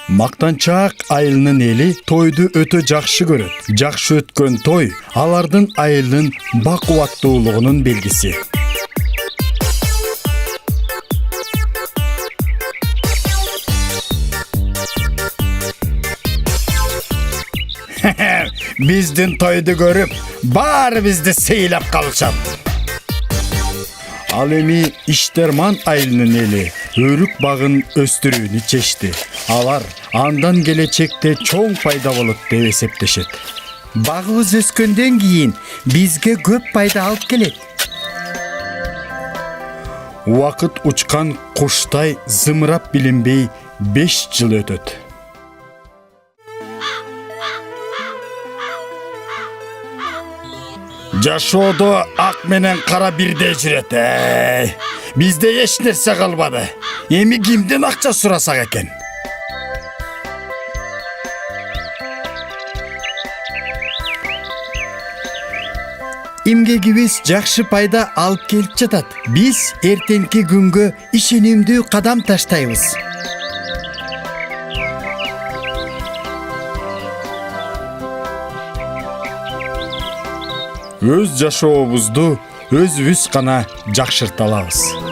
Мактанчаак айылынын эли тойду өтө жакшы көрөт. Жакшы өткөн той алардын айылынын бакубаттуулугунун белгиси. Биздин тойду көрүп, баары бизди сыйлап калышат. Ал эми Иштерман айылынын эли өрүк багын өстүрүүнү чечти. Алар андан келечекте чоң пайда болот деп эсептешет. Багыбыз өскөндөн кийин бизге көп пайда алып келет. Убакыт учкан куштай зымырап билинбей 5 жыл өтөт. Жашоодо ак менен кара бирдей жүрөт. Бизде эч нерсе калбады. Эми кимден акча сурасак экен? Эмгегибиз жакшы пайда алып келип жатат. Биз эртеңки күнгө ишенимдүү кадам таштайбыз. Өз жашообузду өзүбүз гана жакшырта алабыз.